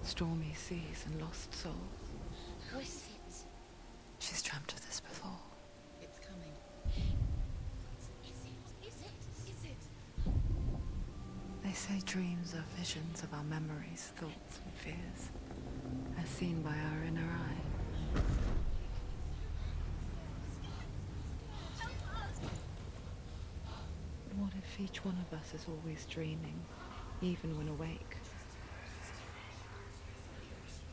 stormy seas and lost souls. What is it? She's dreamt of this before. It's coming. What is it? Is it? They say dreams are visions of our memories, thoughts and fears, as seen by our inner eye. What if each one of us is always dreaming, even when awake?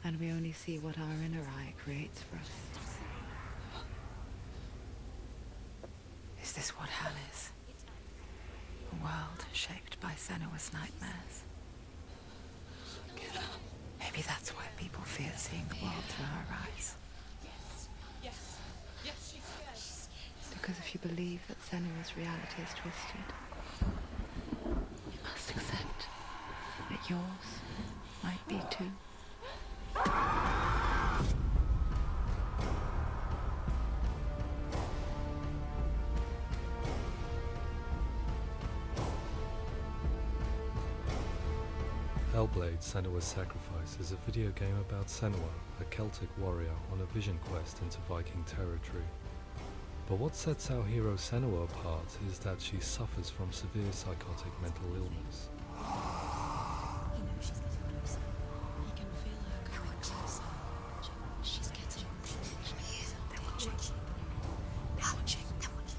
And we only see what our inner eye creates for us. Is this what hell is? A world shaped by Senua's nightmares. Maybe that's why people fear seeing the world through her eyes. Yes, she's scared. Because if you believe that Senua's reality is twisted, you must accept that yours might be too. Hellblade: Senua's Sacrifice is a video game about Senua, a Celtic warrior on a vision quest into Viking territory. But what sets our hero Senua apart is that she suffers from severe psychotic mental illness. You know she's getting closer. He can feel her coming closer. She's getting closer. They're watching.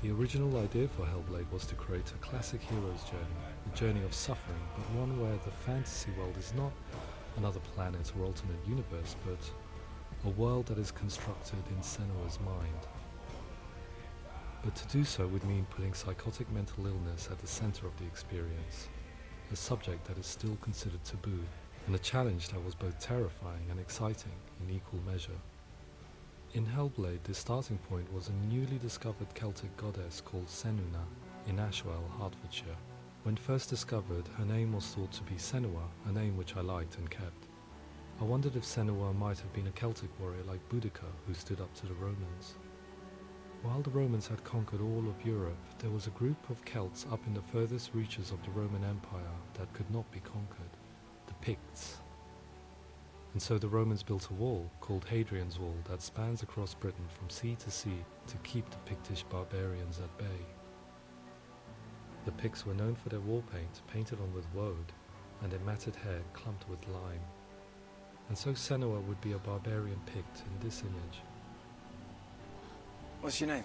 The original idea for Hellblade was to create a classic hero's journey, a journey of suffering, but one where the fantasy world is not another planet or alternate universe, but a world that is constructed in Senua's mind. But to do so would mean putting psychotic mental illness at the center of the experience, a subject that is still considered taboo, and a challenge that was both terrifying and exciting in equal measure. In Hellblade, the starting point was a newly discovered Celtic goddess called Senua in Ashwell, Hertfordshire. When first discovered, her name was thought to be Senua, a name which I liked and kept. I wondered if Senua might have been a Celtic warrior like Boudica, who stood up to the Romans. While the Romans had conquered all of Europe, there was a group of Celts up in the furthest reaches of the Roman Empire that could not be conquered, the Picts. And so the Romans built a wall, called Hadrian's Wall, that spans across Britain from sea to sea to keep the Pictish barbarians at bay. The Picts were known for their war paint, painted on with woad, and their matted hair clumped with lime. And so Senua would be a barbarian Pict in this image. What's your name?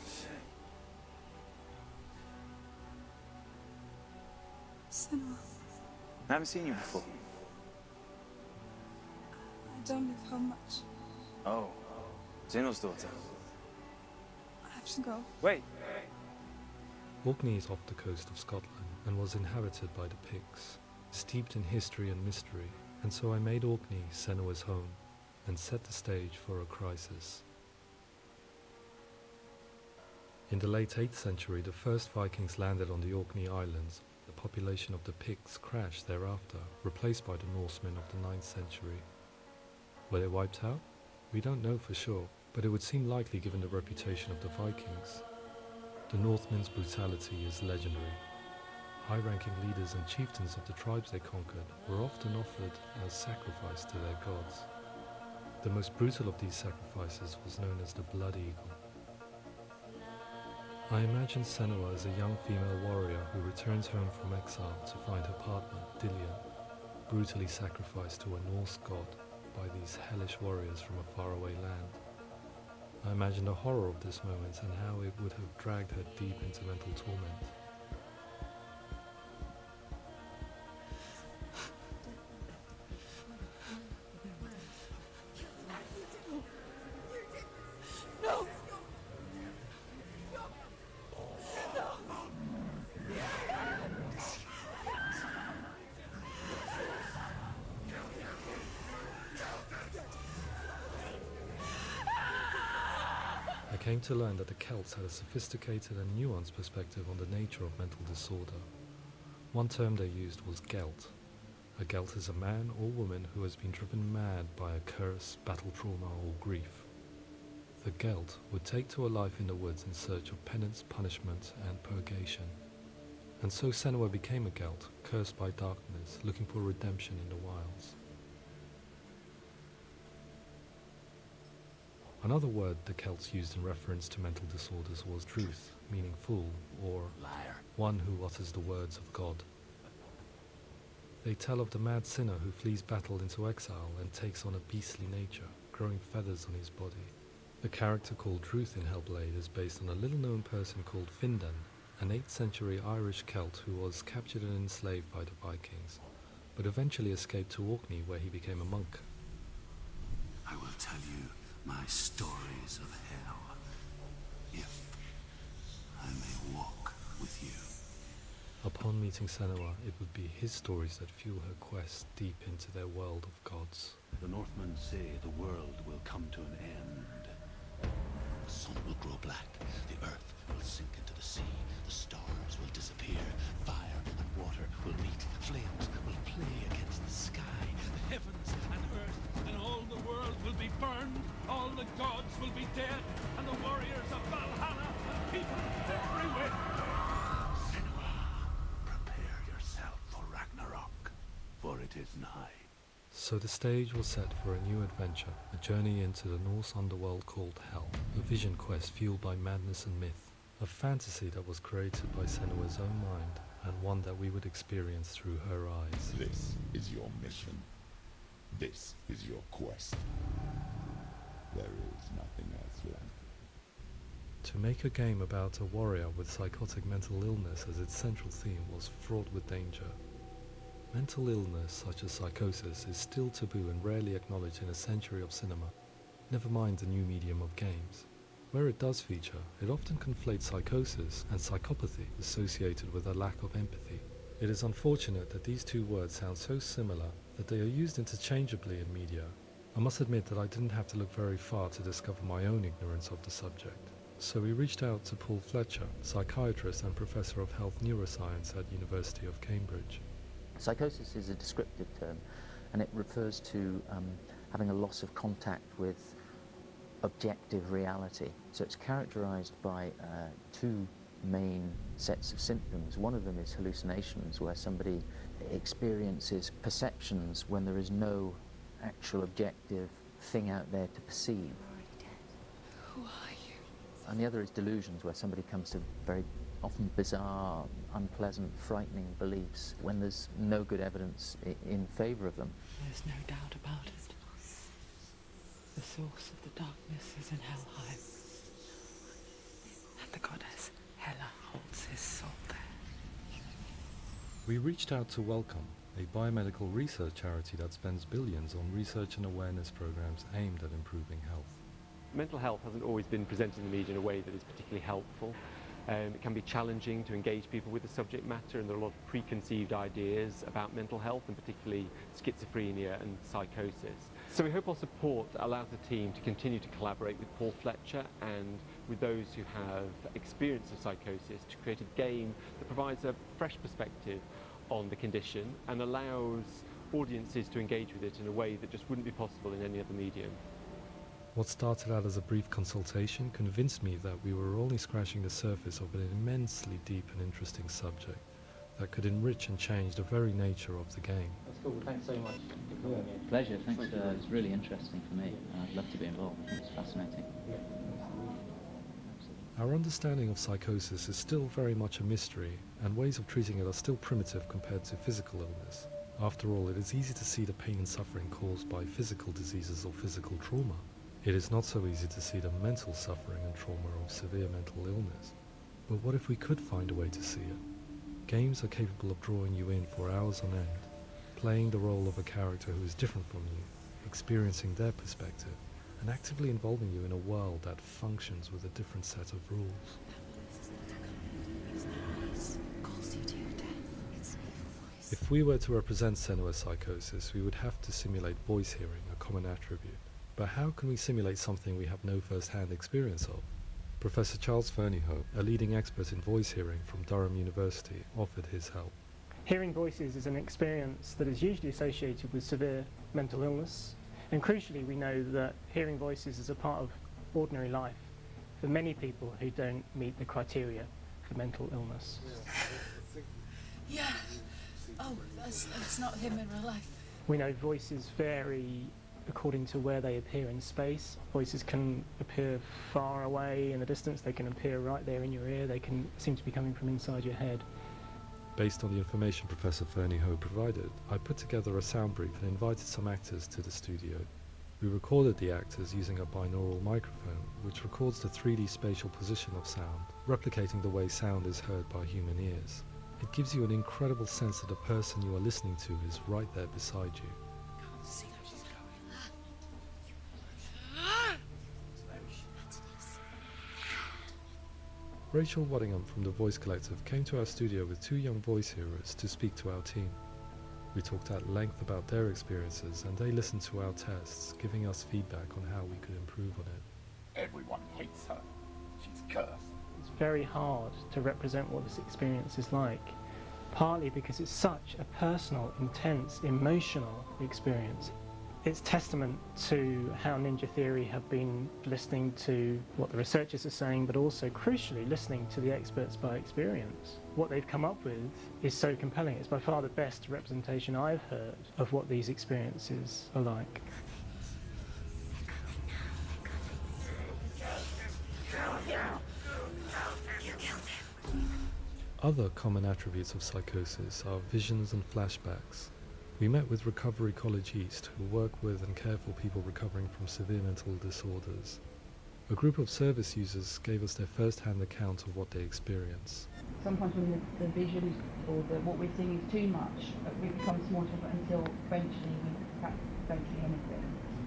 Senua. I haven't seen you before. I don't live home much. Oh, Zeno's daughter. I have to go. Wait. Orkney is off the coast of Scotland and was inhabited by the Picts, steeped in history and mystery, and so I made Orkney Senua's home and set the stage for a crisis. In the late 8th century, the first Vikings landed on the Orkney Islands. The population of the Picts crashed thereafter, replaced by the Norsemen of the 9th century. Were they wiped out? We don't know for sure, but it would seem likely given the reputation of the Vikings. The Northmen's brutality is legendary. High-ranking leaders and chieftains of the tribes they conquered were often offered as sacrifice to their gods. The most brutal of these sacrifices was known as the Blood Eagle. I imagine Senua as a young female warrior who returns home from exile to find her partner, Dillion, brutally sacrificed to a Norse god by these hellish warriors from a faraway land. I imagine the horror of this moment and how it would have dragged her deep into mental torment. I came to learn that the Celts had a sophisticated and nuanced perspective on the nature of mental disorder. One term they used was Gelt. A Gelt is a man or woman who has been driven mad by a curse, battle trauma, or grief. The Gelt would take to a life in the woods in search of penance, punishment, and purgation. And so Senua became a Gelt, cursed by darkness, looking for redemption in the wilds. Another word the Celts used in reference to mental disorders was truth, meaning fool, or Liar. one who utters the words of God. They tell of the mad sinner who flees battle into exile and takes on a beastly nature, growing feathers on his body. The character called Truth in Hellblade is based on a little-known person called Findan, an 8th century Irish Celt who was captured and enslaved by the Vikings, but eventually escaped to Orkney where he became a monk. I will tell you my stories of hell, if I may walk with you. Upon meeting Senua, it would be his stories that fuel her quest deep into their world of gods. The Northmen say the world will come to an end. The sun will grow black, the earth will sink into the sea, the stars will disappear, fire and water will meet, flames will play against the sky, the heavens and earth and all the world will be burned, all the gods will be dead, and the warriors of Valhalla and people everywhere. Senua, prepare yourself for Ragnarok, for it is nigh. So the stage was set for a new adventure, a journey into the Norse underworld called Hell, a vision quest fueled by madness and myth, a fantasy that was created by Senua's own mind, and one that we would experience through her eyes. This is your mission. This is your quest. There is nothing else left. To make a game about a warrior with psychotic mental illness as its central theme was fraught with danger. Mental illness, such as psychosis, is still taboo and rarely acknowledged in a century of cinema, never mind the new medium of games. Where it does feature, it often conflates psychosis and psychopathy associated with a lack of empathy. It is unfortunate that these two words sound so similar that they are used interchangeably in media. I must admit that I didn't have to look very far to discover my own ignorance of the subject. So we reached out to Paul Fletcher, psychiatrist and professor of health neuroscience at University of Cambridge. Psychosis is a descriptive term, and it refers to having a loss of contact with objective reality. So it's characterized by two main sets of symptoms. One of them is hallucinations, where somebody experiences perceptions when there is no actual objective thing out there to perceive. You're already dead. Who are you? And the other is delusions, where somebody comes to very often bizarre, unpleasant, frightening beliefs when there's no good evidence in favor of them. There's no doubt about it. The source of the darkness is in Helheim. And the goddess Hela holds his soul there. We reached out to Welcome, a biomedical research charity that spends billions on research and awareness programs aimed at improving health. Mental health hasn't always been presented in the media in a way that is particularly helpful. It can be challenging to engage people with the subject matter, and there are a lot of preconceived ideas about mental health, and particularly schizophrenia and psychosis. So we hope our support allows the team to continue to collaborate with Paul Fletcher and with those who have experience of psychosis to create a game that provides a fresh perspective on the condition and allows audiences to engage with it in a way that just wouldn't be possible in any other medium. What started out as a brief consultation convinced me that we were only scratching the surface of an immensely deep and interesting subject that could enrich and change the very nature of the game. That's cool. Thanks so much. Pleasure. Thanks. It's really interesting for me. I'd love to be involved. I think it's fascinating. Our understanding of psychosis is still very much a mystery, and ways of treating it are still primitive compared to physical illness. After all, it is easy to see the pain and suffering caused by physical diseases or physical trauma. It is not so easy to see the mental suffering and trauma of severe mental illness. But what if we could find a way to see it? Games are capable of drawing you in for hours on end, playing the role of a character who is different from you, experiencing their perspective, and actively involving you in a world that functions with a different set of rules. If we were to represent Senua's psychosis, we would have to simulate voice hearing, a common attribute. But how can we simulate something we have no first-hand experience of? Professor Charles Fernyhope, a leading expert in voice hearing from Durham University, offered his help. Hearing voices is an experience that is usually associated with severe mental illness, and crucially we know that hearing voices is a part of ordinary life for many people who don't meet the criteria for mental illness. Yeah. Oh, that's not him in real life. We know voices vary according to where they appear in space. Voices can appear far away in the distance, they can appear right there in your ear, they can seem to be coming from inside your head. Based on the information Professor Fernie Ho provided, I put together a sound brief and invited some actors to the studio. We recorded the actors using a binaural microphone, which records the 3D spatial position of sound, replicating the way sound is heard by human ears. It gives you an incredible sense that the person you are listening to is right there beside you. Rachel Waddingham from the Voice Collective came to our studio with 2 young voice heroes to speak to our team. We talked at length about their experiences and they listened to our tests, giving us feedback on how we could improve on it. Everyone hates her. She's cursed. It's very hard to represent what this experience is like, partly because it's such a personal, intense, emotional experience. It's testament to how Ninja Theory have been listening to what the researchers are saying, but also, crucially, listening to the experts by experience. What they've come up with is so compelling. It's by far the best representation I've heard of what these experiences are like. Other common attributes of psychosis are visions and flashbacks. We met with Recovery College East, who work with and care for people recovering from severe mental disorders. A group of service users gave us their first-hand account of what they experience. Sometimes when the vision or what we're seeing is too much, it becomes more difficult until eventually we perhaps don't see anything.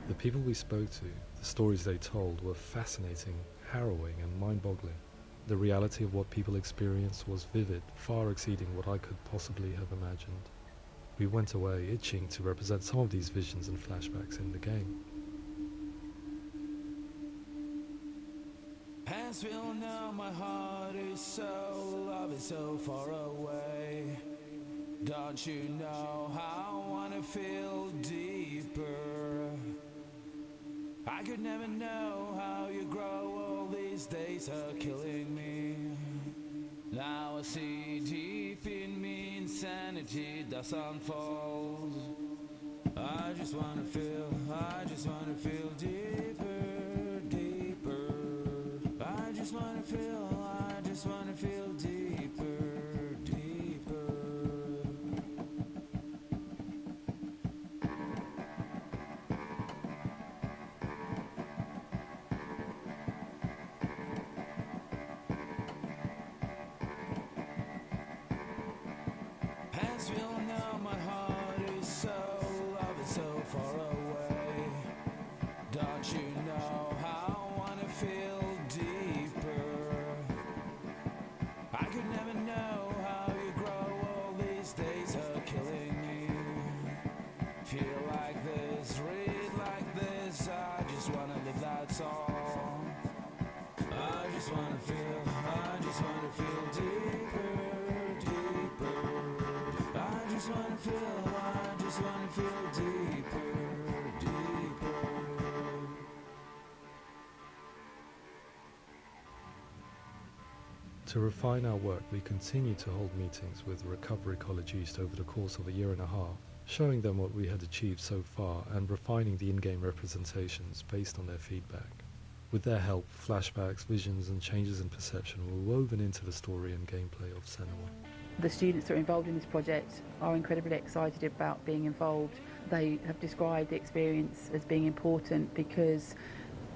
The people we spoke to, the stories they told, were fascinating, harrowing and mind-boggling. The reality of what people experienced was vivid, far exceeding what I could possibly have imagined. We went away itching to represent some of these visions and flashbacks in the game. As we all know, my heart is so, love is so far away. Don't you know how I wanna feel deeper? I could never know how you grow, all these days are killing me. Now I see deep in me insanity does unfold. I just wanna feel deeper, deeper. I just wanna feel deeper, deeper. As we all know, my heart is so, love is so far away. Don't you know how I wanna feel deeper? I could never know how you grow, all these days are killing me. Feel like this, read like this, I just wanna live, that's all. I just wanna feel deeper, deeper. I just wanna feel deeper, deeper. To refine our work, we continue to hold meetings with Recovery College East over the course of a year and a half, showing them what we had achieved so far and refining the in-game representations based on their feedback. With their help, flashbacks, visions and changes in perception were woven into the story and gameplay of Senua. The students that are involved in this project are incredibly excited about being involved. They have described the experience as being important because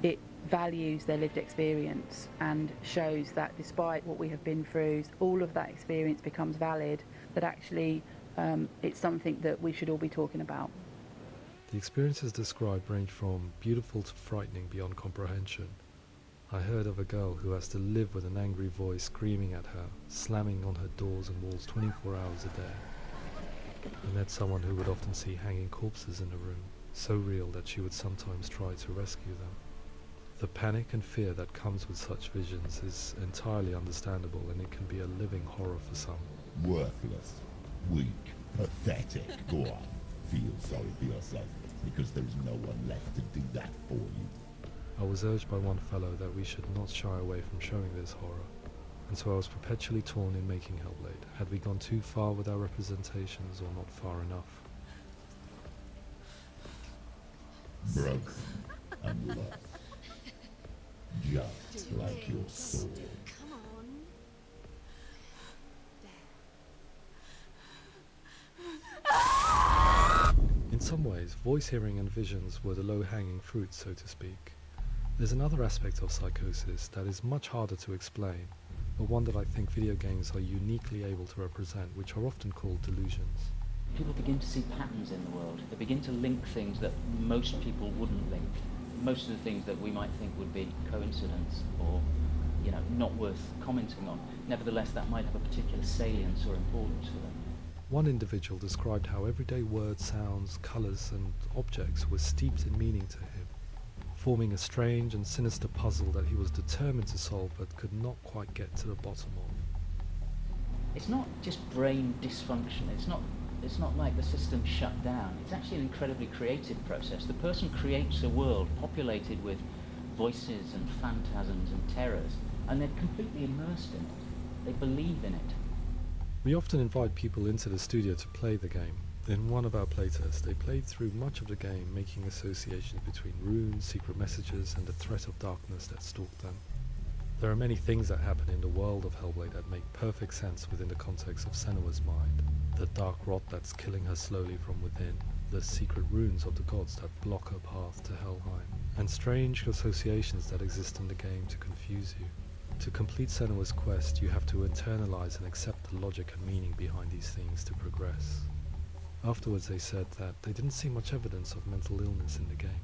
it values their lived experience and shows that despite what we have been through, all of that experience becomes valid, that actually it's something that we should all be talking about. The experiences described range from beautiful to frightening beyond comprehension. I heard of a girl who has to live with an angry voice screaming at her, slamming on her doors and walls 24 hours a day. I met someone who would often see hanging corpses in a room, so real that she would sometimes try to rescue them. The panic and fear that comes with such visions is entirely understandable, and it can be a living horror for some. Worthless, weak, pathetic. Go on, feel sorry for yourself, because there is no one left to do that for you. I was urged by one fellow that we should not shy away from showing this horror, and so I was perpetually torn in making Hellblade. Had we gone too far with our representations or not far enough? broken and lost. Just like your soul. Come on. In some ways, voice hearing and visions were the low-hanging fruit, so to speak. There's another aspect of psychosis that is much harder to explain, but one that I think video games are uniquely able to represent, which are often called delusions. People begin to see patterns in the world. They begin to link things that most people wouldn't link. Most of the things that we might think would be coincidence or, you know, not worth commenting on. Nevertheless, that might have a particular salience or importance for them. One individual described how everyday words, sounds, colours and objects were steeped in meaning to him, forming a strange and sinister puzzle that he was determined to solve but could not quite get to the bottom of. It's not just brain dysfunction. It's not like the system shut down. It's actually an incredibly creative process. The person creates a world populated with voices and phantasms and terrors, and they're completely immersed in it. They believe in it. We often invite people into the studio to play the game. In one of our playtests, they played through much of the game, making associations between runes, secret messages, and the threat of darkness that stalked them. There are many things that happen in the world of Hellblade that make perfect sense within the context of Senua's mind. The dark rot that's killing her slowly from within, the secret runes of the gods that block her path to Helheim, and strange associations that exist in the game to confuse you. To complete Senua's quest, you have to internalize and accept the logic and meaning behind these things to progress. Afterwards they said that they didn't see much evidence of mental illness in the game.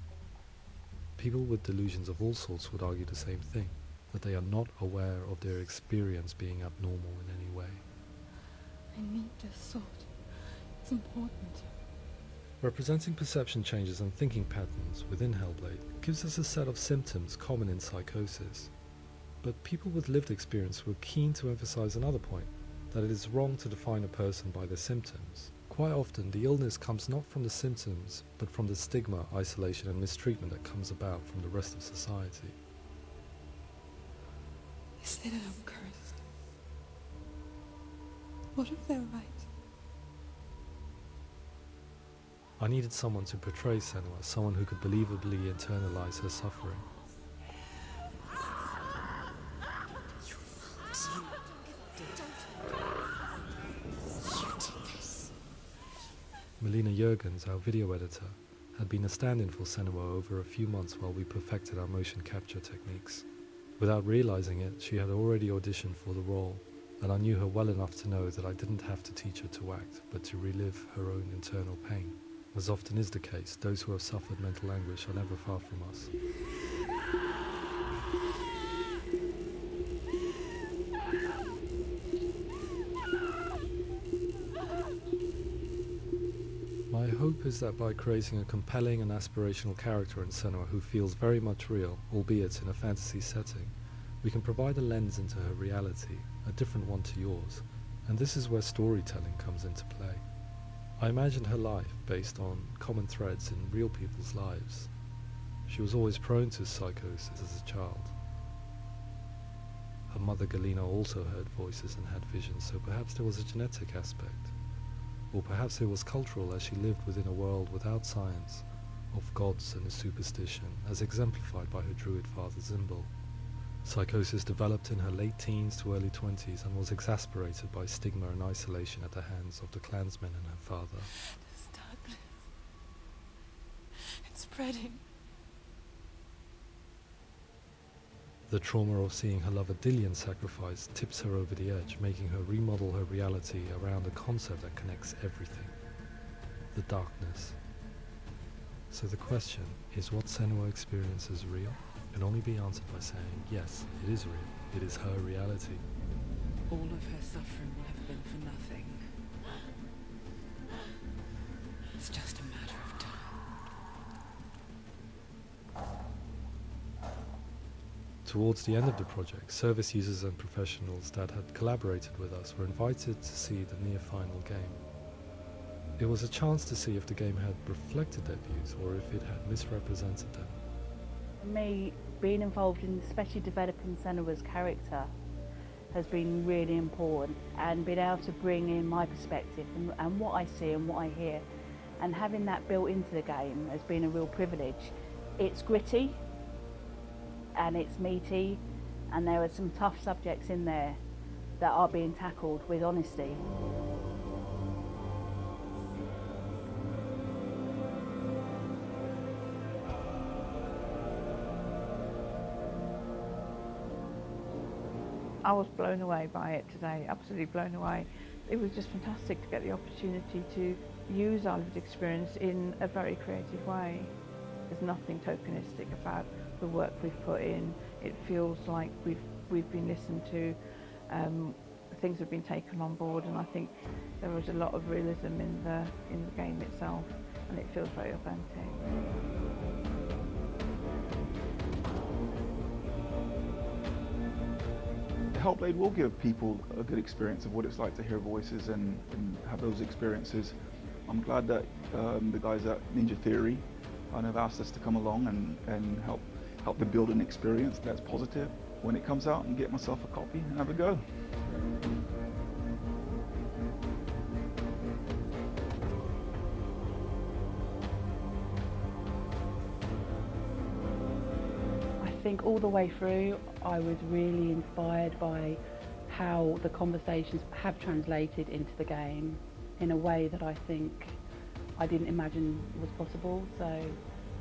People with delusions of all sorts would argue the same thing, that they are not aware of their experience being abnormal in any way. I need this sword. It's important. Representing perception changes and thinking patterns within Hellblade gives us a set of symptoms common in psychosis. But people with lived experience were keen to emphasize another point, that it is wrong to define a person by their symptoms. Quite often, the illness comes not from the symptoms, but from the stigma, isolation and mistreatment that comes about from the rest of society. They say that I'm cursed. What if they're right? I needed someone to portray Senua, someone who could believably internalize her suffering. Melina Jurgens, our video editor, had been a stand-in for Senua over a few months while we perfected our motion capture techniques. Without realizing it, she had already auditioned for the role, and I knew her well enough to know that I didn't have to teach her to act, but to relive her own internal pain. As often is the case, those who have suffered mental anguish are never far from us. My hope is that by creating a compelling and aspirational character in Senua who feels very much real, albeit in a fantasy setting, we can provide a lens into her reality, a different one to yours, and this is where storytelling comes into play. I imagined her life based on common threads in real people's lives. She was always prone to psychosis as a child. Her mother Galina also heard voices and had visions, so perhaps there was a genetic aspect. Or perhaps it was cultural, as she lived within a world without science, of gods and a superstition, as exemplified by her druid father Zimbal. Psychosis developed in her late teens to early 20s and was exacerbated by stigma and isolation at the hands of the clansmen and her father. This darkness. It's spreading. The trauma of seeing her lover Dillian sacrificed tips her over the edge, making her remodel her reality around a concept that connects everything: the darkness. So the question, is what Senua experiences real? Can only be answered by saying, yes, it is real. It is her reality. All of her suffering will have been for nothing. It's just a matter of time. Towards the end of the project, service users and professionals that had collaborated with us were invited to see the near-final game. It was a chance to see if the game had reflected their views or if it had misrepresented them. For me, being involved in especially developing Senua's character has been really important, and being able to bring in my perspective and what I see and what I hear and having that built into the game has been a real privilege. It's gritty and it's meaty, and there are some tough subjects in there that are being tackled with honesty. I was blown away by it today, absolutely blown away. It was just fantastic to get the opportunity to use our lived experience in a very creative way. There's nothing tokenistic about the work we've put in. It feels like we've been listened to, things have been taken on board, and I think there was a lot of realism in the game itself, and it feels very authentic. Hellblade will give people a good experience of what it's like to hear voices and have those experiences. I'm glad that the guys at Ninja Theory have asked us to come along and help them build an experience that's positive when it comes out, and get myself a copy and have a go. I think all the way through I was really inspired by how the conversations have translated into the game in a way that I think I didn't imagine was possible. So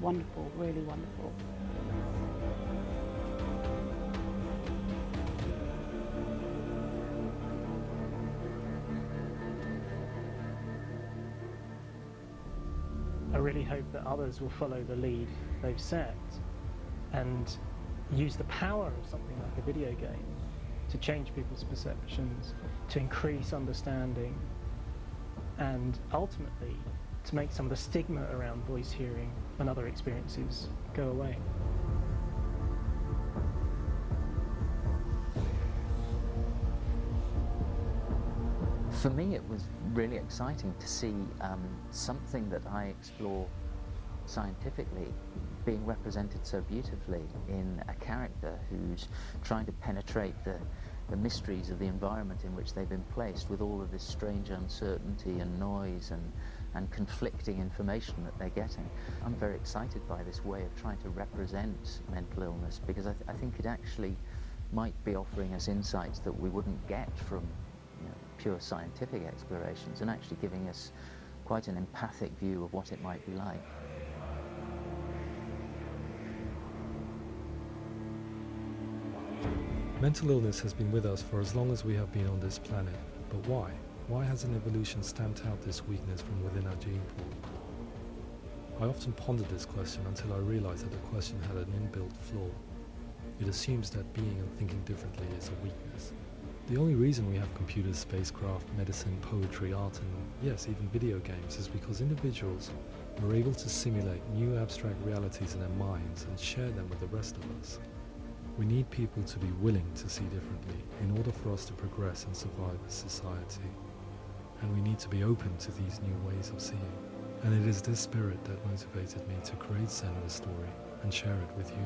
wonderful, really wonderful. I really hope that others will follow the lead they've set and use the power of something like a video game to change people's perceptions, to increase understanding, and ultimately to make some of the stigma around voice hearing and other experiences go away. For me, it was really exciting to see something that I explore scientifically being represented so beautifully in a character who's trying to penetrate the mysteries of the environment in which they've been placed, with all of this strange uncertainty and noise and conflicting information that they're getting. I'm very excited by this way of trying to represent mental illness, because I think it actually might be offering us insights that we wouldn't get from pure scientific explorations, and actually giving us quite an empathic view of what it might be like. Mental illness has been with us for as long as we have been on this planet, but why? Why hasn't evolution stamped out this weakness from within our gene pool? I often pondered this question until I realized that the question had an inbuilt flaw. It assumes that being and thinking differently is a weakness. The only reason we have computers, spacecraft, medicine, poetry, art, and yes, even video games is because individuals are able to simulate new abstract realities in their minds and share them with the rest of us. We need people to be willing to see differently in order for us to progress and survive as society. And we need to be open to these new ways of seeing. And it is this spirit that motivated me to create Senua's story and share it with you.